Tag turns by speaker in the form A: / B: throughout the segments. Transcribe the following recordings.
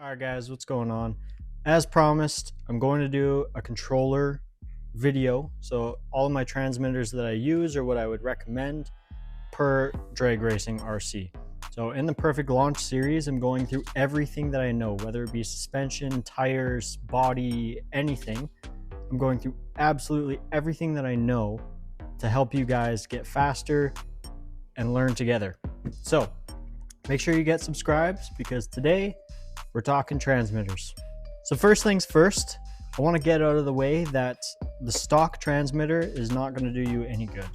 A: Alright guys, what's going on? As promised, I'm going to do a controller video. So all of my transmitters that I use are what I would recommend per drag racing RC. So in the Perfect Launch series, I'm going through everything that I know, whether it be suspension, tires, body, anything. I'm going through absolutely everything that I know to help you guys get faster and learn together. So make sure you get subscribed because today we're talking transmitters. So first things first, I want to get out of the way that the stock transmitter is not going to do you any good.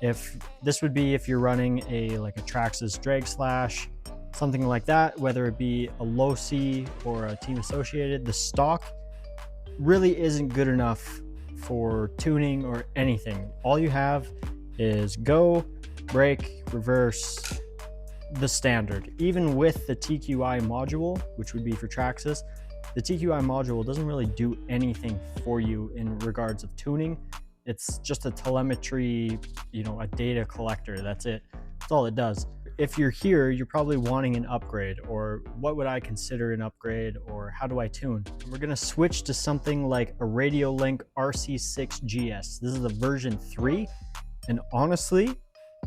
A: If this would be if you're running a Traxxas drag slash, something like that, whether it be a low C or a team associated, the stock really isn't good enough for tuning or anything. All you have is go, brake, reverse, the standard. Even with the TQI module, which would be for Traxxas, the TQI module doesn't really do anything for you in regards of tuning. It's just a telemetry, a data collector. That's it. That's all it does. If you're here, you're probably wanting an upgrade, or what would I consider an upgrade, or how do I tune? We're gonna switch to something like a Radiolink RC6GS. This is the version 3, and honestly,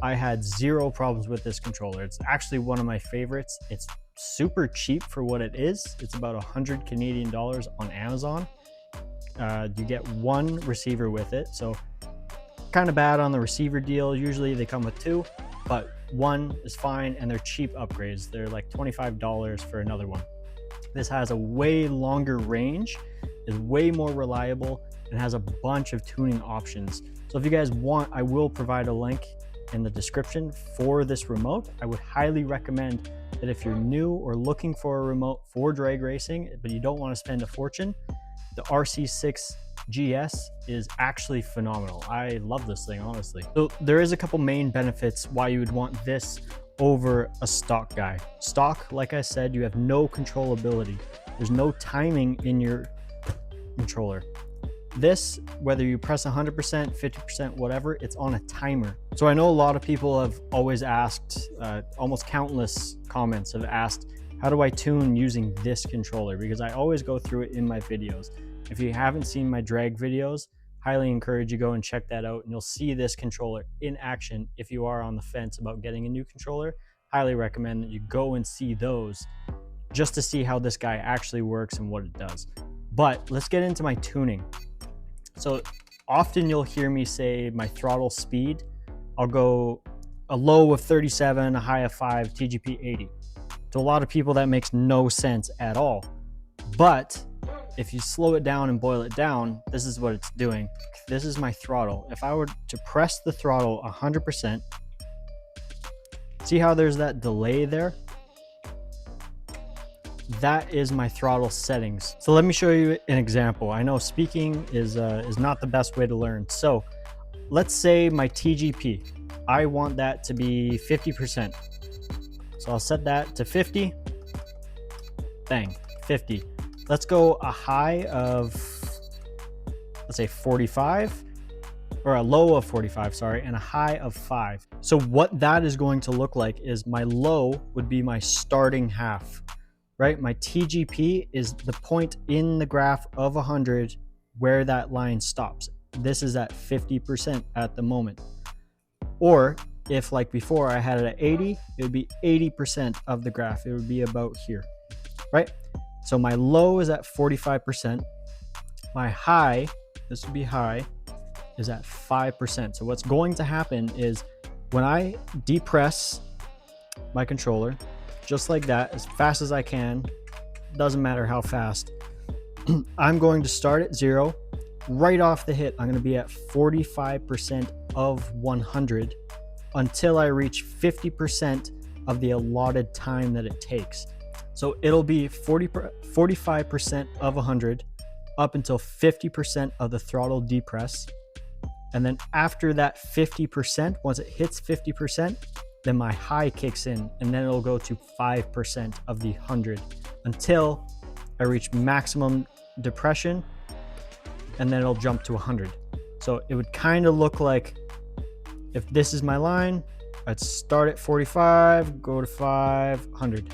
A: I had zero problems with this controller. It's actually one of my favorites. It's super cheap for what it is. It's about 100 Canadian dollars on Amazon. You get one receiver with it, so kind of bad on the receiver deal. Usually they come with 2, but 1 is fine, and they're cheap upgrades. They're like $25 for another one. This has a way longer range, is way more reliable, and has a bunch of tuning options. So if you guys want, I will provide a link in the description for this remote. I would highly recommend that if you're new or looking for a remote for drag racing, but you don't want to spend a fortune, the RC6GS is actually phenomenal. I love this thing, honestly. So there is a couple main benefits why you would want this over a stock guy. Stock, like I said, you have no controllability. There's no timing in your controller. This, whether you press 100%, 50%, whatever, it's on a timer. So I know a lot of people have always asked, almost countless comments have asked, how do I tune using this controller? Because I always go through it in my videos. If you haven't seen my drag videos, highly encourage you go and check that out, and you'll see this controller in action. If you are on the fence about getting a new controller, highly recommend that you go and see those just to see how this guy actually works and what it does. But let's get into my tuning. So often you'll hear me say my throttle speed, I'll go a low of 37, a high of 5, TGP 80. To a lot of people that makes no sense at all. But if you slow it down and boil it down, this is what it's doing. This is my throttle. If I were to press the throttle 100%, see how there's that delay there? That is my throttle settings. So let me show you an example. I know speaking is not the best way to learn. So let's say my TGP, I want that to be 50%. So I'll set that to 50, bang, 50. Let's go a high of, let's say 45, or a low of 45, sorry, and a high of 5. So what that is going to look like is my low would be my starting half. Right? My TGP is the point in the graph of 100 where that line stops. This is at 50% at the moment. Or if, like before, I had it at 80, it would be 80% of the graph. It would be about here, right? So my low is at 45%. My high, this would be high, is at 5%. So what's going to happen is when I depress my controller, just like that, as fast as I can, doesn't matter how fast, I'm going to start at 0. Right off the hit, I'm going to be at 45% of 100 until I reach 50% of the allotted time that it takes. So it'll be 45% of 100 up until 50% of the throttle depress. And then after that 50%, once it hits 50%, then my high kicks in, and then it'll go to 5% of the 100 until I reach maximum depression, and then it'll jump to 100. So it would kind of look like, if this is my line, I'd start at 45, go to 500.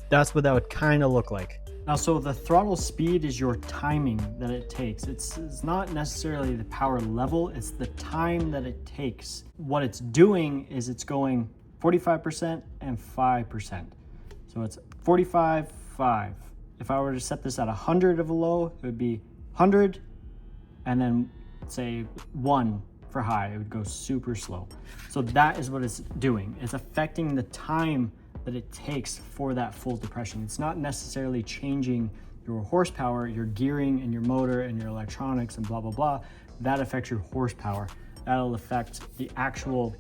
A: that's what that would kind of look like. Now, so the throttle speed is your timing that it takes. It's not necessarily the power level, it's the time that it takes. What it's doing is it's going 45% and 5%. So it's 45, 5. If I were to set this at 100 of a low, it would be 100, and then say 1 for high, it would go super slow. So that is what it's doing. It's affecting the time that it takes for that full depression. It's not necessarily changing your horsepower, your gearing and your motor and your electronics and blah, blah, blah. That affects your horsepower. That'll affect the actual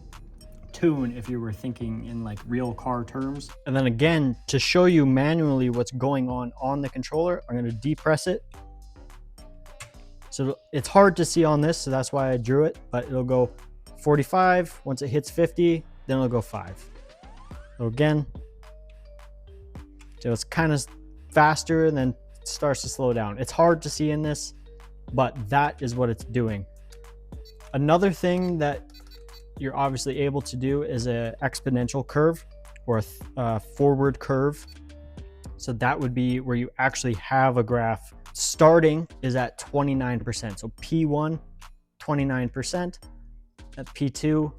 A: tune if you were thinking in like real car terms. And then again, to show you manually what's going on the controller, I'm gonna depress it. So it's hard to see on this, so that's why I drew it, but it'll go 45. Once it hits 50, then it'll go 5. So again, so it's kind of faster and then starts to slow down. It's hard to see in this, but that is what it's doing. Another thing that you're obviously able to do is an exponential curve or a forward curve. So that would be where you actually have a graph. Starting is at 29%. So P1, 29%. At P2,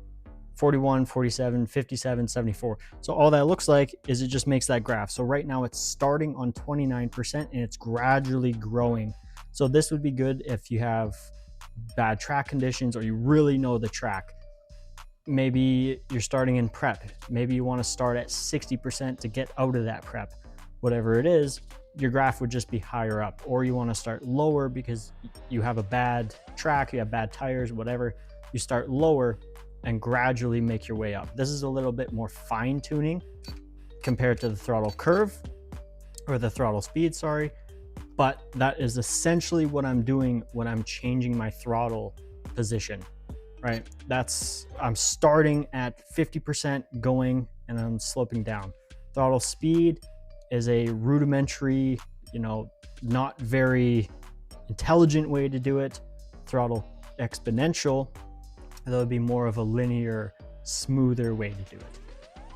A: 41, 47, 57, 74. So all that looks like is it just makes that graph. So right now it's starting on 29% and it's gradually growing. So this would be good if you have bad track conditions or you really know the track. Maybe you're starting in prep. Maybe you want to start at 60% to get out of that prep. Whatever it is, your graph would just be higher up. Or you want to start lower because you have a bad track, you have bad tires, whatever. You start lower and gradually make your way up. This is a little bit more fine tuning compared to the throttle curve or the throttle speed, sorry. But that is essentially what I'm doing when I'm changing my throttle position, right? I'm starting at 50% going and I'm sloping down. Throttle speed is a rudimentary, not very intelligent way to do it. Throttle exponential, that would be more of a linear, smoother way to do it.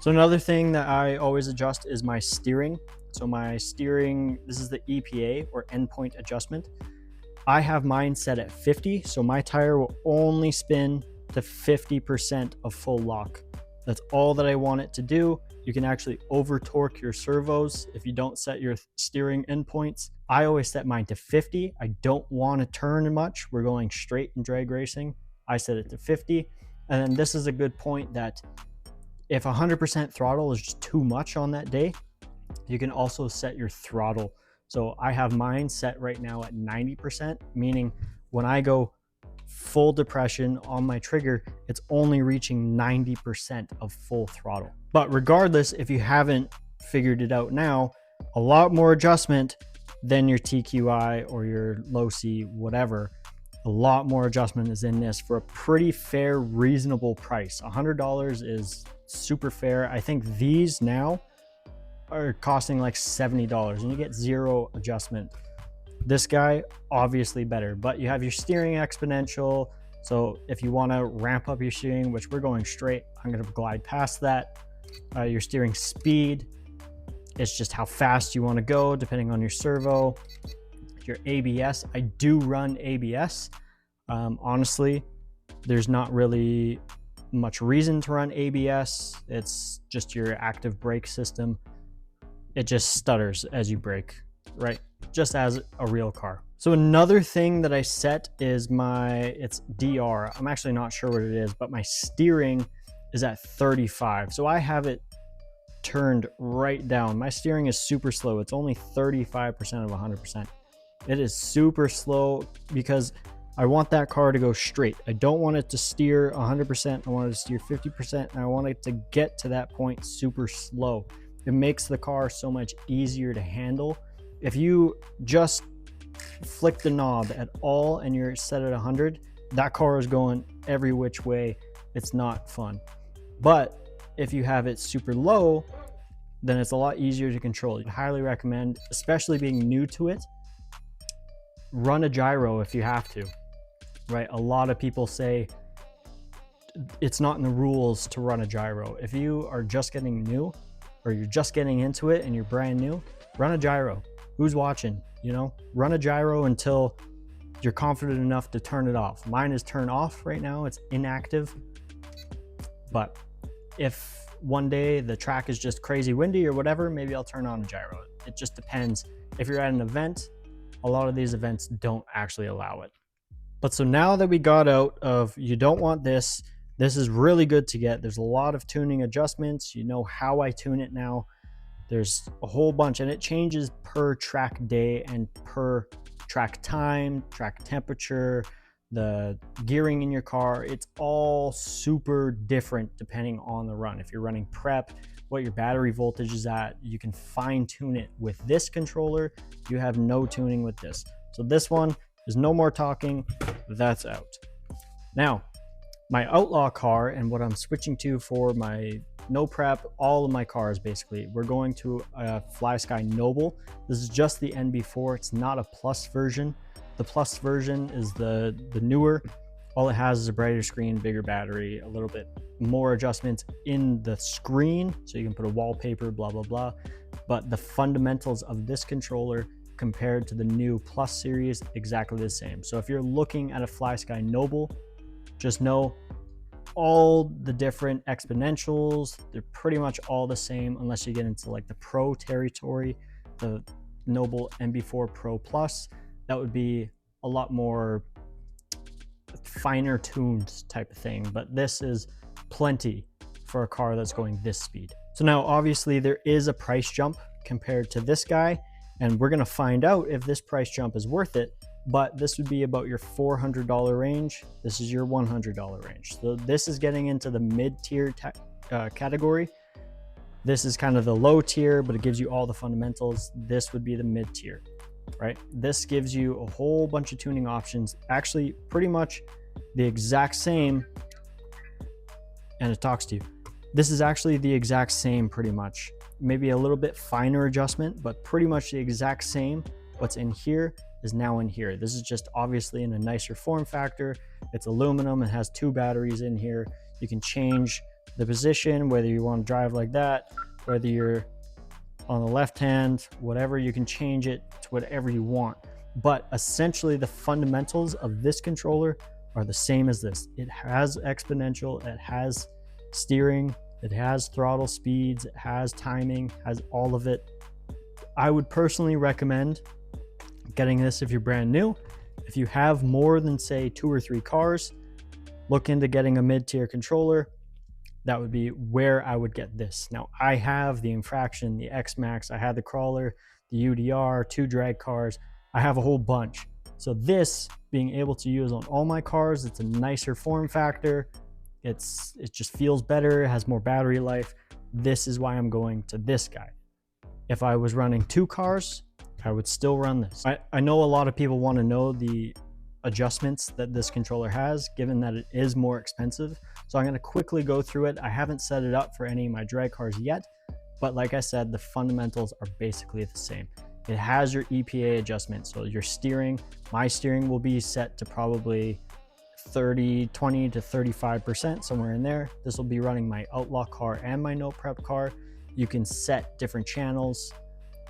A: So another thing that I always adjust is my steering. So my steering, this is the EPA or Endpoint Adjustment. I have mine set at 50, so my tire will only spin to 50% of full lock. That's all that I want it to do. You can actually over torque your servos if you don't set your steering endpoints. I always set mine to 50. I don't want to turn much. We're going straight in drag racing. I set it to 50. And then this is a good point that if 100% throttle is just too much on that day, you can also set your throttle. So I have mine set right now at 90%, meaning when I go full depression on my trigger, it's only reaching 90% of full throttle. But regardless, if you haven't figured it out now, a lot more adjustment than your TQI or your low C, whatever. A lot more adjustment is in this for a pretty fair, reasonable price. $100 is super fair. I think these now are costing like $70 and you get zero adjustment. This guy, obviously better, but you have your steering exponential. So if you want to ramp up your steering, which we're going straight, I'm going to glide past that. Your steering speed, it's just how fast you want to go depending on your servo. Your ABS, I do run ABS. Honestly, there's not really much reason to run ABS. It's just your active brake system. It just stutters as you brake, right? Just as a real car. So another thing that I set is it's DR. I'm actually not sure what it is, but my steering is at 35. So I have it turned right down. My steering is super slow. It's only 35% of 100%. It is super slow because I want that car to go straight. I don't want it to steer 100%. I want it to steer 50%. And I want it to get to that point super slow. It makes the car so much easier to handle. If you just flick the knob at all and you're set at 100, that car is going every which way. It's not fun. But if you have it super low, then it's a lot easier to control. I'd highly recommend, especially being new to it, run a gyro if you have to, right? A lot of people say it's not in the rules to run a gyro. If you are just getting new, or you're just getting into it and you're brand new, run a gyro. Who's watching? You know, run a gyro until you're confident enough to turn it off. Mine is turned off right now, it's inactive. But if one day the track is just crazy windy or whatever, maybe I'll turn on a gyro. It just depends. If you're at an event, a lot of these events don't actually allow it. But so now that we got out of you don't want this, this is really good to get. There's a lot of tuning adjustments. You know how I tune it now. There's a whole bunch, and it changes per track day and per track time, track temperature, the gearing in your car. It's all super different depending on the run. If you're running prep, what your battery voltage is at, you can fine tune it with this controller. You have no tuning with this. So this one is no more talking, that's out. Now, my Outlaw car and what I'm switching to for my no prep, all of my cars basically, we're going to a FlySky Noble. This is just the NB4, it's not a plus version. The plus version is the newer. All it has is a brighter screen, bigger battery, a little bit more adjustments in the screen, so you can put a wallpaper, blah, blah, blah. But the fundamentals of this controller compared to the new Plus series, exactly the same. So if you're looking at a FlySky Noble, just know all the different exponentials, they're pretty much all the same unless you get into like the Pro territory. The Noble NB4 Pro Plus, that would be a lot more finer tuned type of thing, but this is plenty for a car that's going this speed. So now obviously there is a price jump compared to this guy, and we're going to find out if this price jump is worth it. But this would be about your $400 range. This is your $100 range. So this is getting into the mid-tier category. This is kind of the low tier, but it gives you all the fundamentals. This would be the mid-tier, right? This gives you a whole bunch of tuning options, actually pretty much the exact same, and it talks to you. This is actually the exact same pretty much. Maybe a little bit finer adjustment, but pretty much the exact same. What's in here is now in here. This is just obviously in a nicer form factor. It's aluminum, it has 2 batteries in here. You can change the position, whether you want to drive like that, whether you're on the left hand, whatever, you can change it to whatever you want. But essentially the fundamentals of this controller are the same as this. It has exponential, it has steering, it has throttle speeds, it has timing, has all of it. I would personally recommend getting this if you're brand new. If you have more than say 2 or 3 cars, look into getting a mid-tier controller. That would be where I would get this. Now I have the Infraction, the X-Max, I had the Crawler, the UDR, 2 drag cars, I have a whole bunch. So this being able to use on all my cars, it's a nicer form factor, it just feels better, it has more battery life. This is why I'm going to this guy. If I was running 2 cars, I would still run this. I know a lot of people want to know the adjustments that this controller has, given that it is more expensive. So I'm going to quickly go through it. I haven't set it up for any of my drag cars yet, but like I said, the fundamentals are basically the same. It has your EPA adjustment. So your steering, my steering will be set to probably 20 to 35%, somewhere in there. This will be running my Outlaw car and my no prep car. You can set different channels.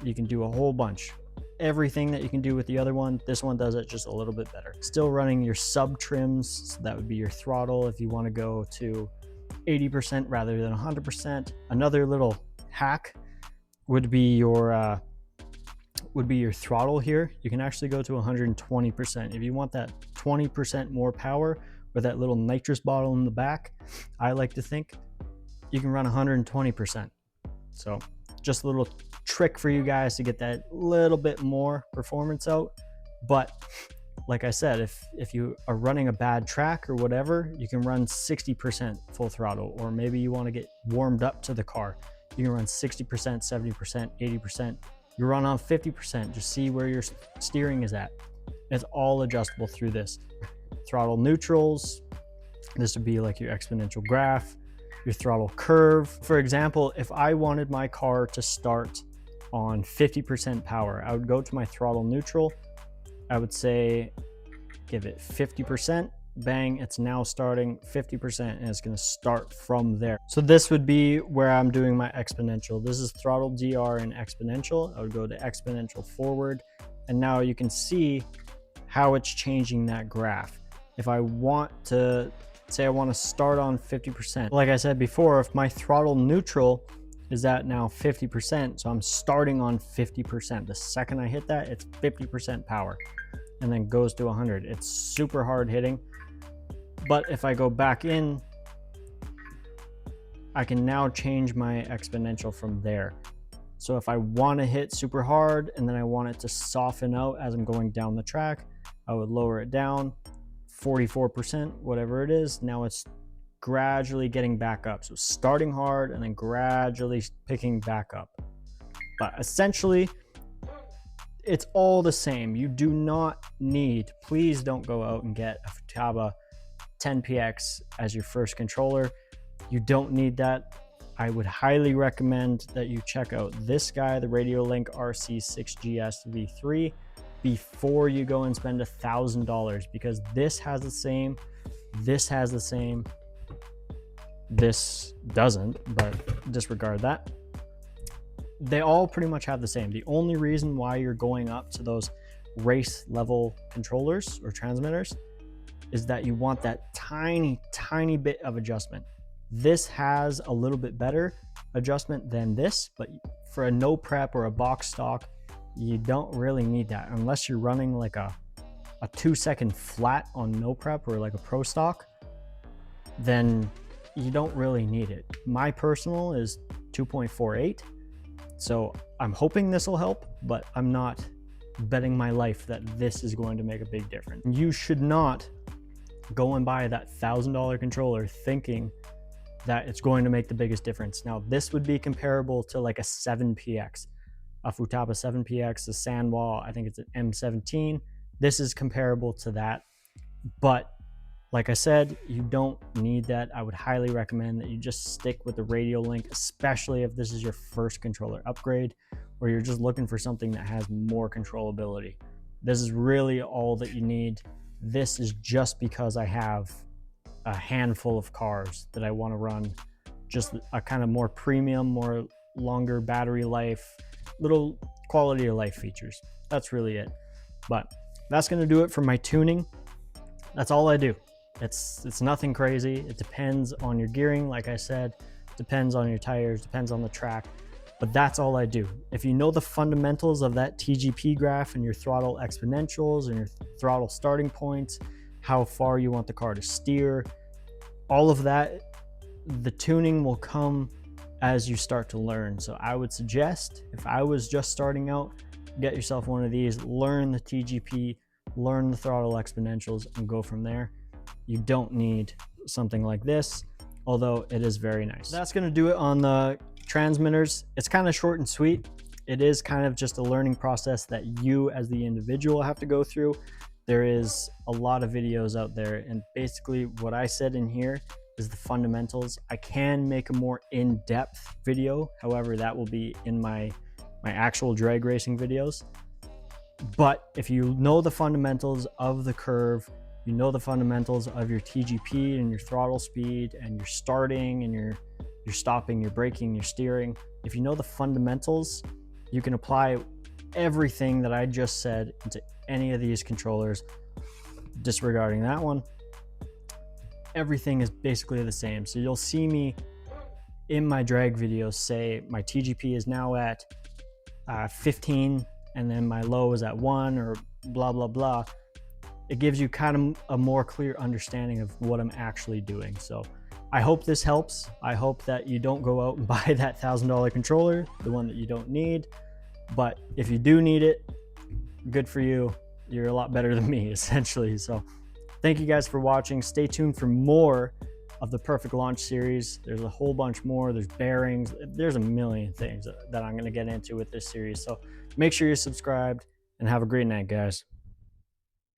A: You can do a whole bunch. Everything that you can do with the other one, this one does it just a little bit better. Still running your sub trims, so that would be your throttle if you want to go to 80% rather than 100%. Another little hack would be your throttle here. You can actually go to 120%. If you want that 20% more power with that little nitrous bottle in the back, I like to think you can run 120%. So just a little trick for you guys to get that little bit more performance out. But like I said, if you are running a bad track or whatever, you can run 60% full throttle, or maybe you want to get warmed up to the car, you can run 60%, 70%, 80%. You run on 50%, just see where your steering is at. It's all adjustable through this. Throttle neutrals, this would be like your exponential graph, your throttle curve. For example, if I wanted my car to start on 50% power, I would go to my throttle neutral. I would say give it 50%, bang, it's now starting 50% and it's going to start from there. So this would be where I'm doing my exponential. This is throttle DR and exponential. I would go to exponential forward, and now you can see how it's changing that graph. If I want to say I want to start on 50%, like I said before, if my throttle neutral is at now 50%, so I'm starting on 50%. The second I hit that, it's 50% power and then goes to 100. It's super hard hitting. But if I go back in, I can now change my exponential from there. So if I want to hit super hard and then I want it to soften out as I'm going down the track, I would lower it down 44%, whatever it is. Now it's gradually getting back up. So starting hard and then gradually picking back up. But essentially, it's all the same. You do not need, please don't go out and get a Futaba 10px as your first controller. You don't need that. I would highly recommend that you check out this guy, the Radiolink RC6GS V3, before you go and spend $1,000, because this has the same, this has the same, this doesn't, but disregard that. They all pretty much have the same. The only reason why you're going up to those race level controllers or transmitters is that you want that tiny bit of adjustment. This has a little bit better adjustment than this, but for a no prep or a box stock, you don't really need that unless you're running like a 2-second flat on no prep or like a pro stock, then you don't really need it. My personal is 2.48, so I'm hoping this will help, but I'm not betting my life that this is going to make a big difference. You should not go and buy that $1,000 controller thinking that it's going to make the biggest difference. Now, this would be comparable to like a 7px, a Futaba 7px, a Sandwall, I think it's an M17. This is comparable to that, but like I said, you don't need that. I would highly recommend that you just stick with the Radiolink, especially if this is your first controller upgrade, or you're just looking for something that has more controllability. This is really all that you need. This is just because I have a handful of cars that I want to run just a kind of more premium, more longer battery life, little quality of life features. That's really it. But that's going to do it for my tuning. That's all I do. It's nothing crazy. It depends on your gearing, like I said, depends on your tires, depends on the track, but that's all I do. If you know the fundamentals of that TGP graph and your throttle exponentials and your throttle starting points, how far you want the car to steer, all of that, the tuning will come as you start to learn. So I would suggest, if I was just starting out, get yourself one of these, learn the TGP, learn the throttle exponentials, and go from there. You don't need something like this, although it is very nice. That's going to do it on the transmitters. It's kind of short and sweet. It is kind of just a learning process that you as the individual have to go through. There is a lot of videos out there, and basically what I said in here is the fundamentals. I can make a more in-depth video, however, that will be in my actual drag racing videos. But if you know the fundamentals of the curve, you know the fundamentals of your TGP and your throttle speed and your starting and your stopping, your braking, your steering, if you know the fundamentals, you can apply everything that I just said into any of these controllers. Disregarding that one, everything is basically the same. So you'll see me in my drag videos say my TGP is now at 15 and then my low is at 1 or blah blah blah. It gives you kind of a more clear understanding of what I'm actually doing. So I hope this helps. I hope that you don't go out and buy that $1,000 controller, the one that you don't need. But if you do need it, good for you. You're a lot better than me, essentially. So thank you guys for watching. Stay tuned for more of the Perfect Launch series. There's a whole bunch more. There's bearings. There's a million things that I'm going to get into with this series. So make sure you're subscribed and have a great night, guys.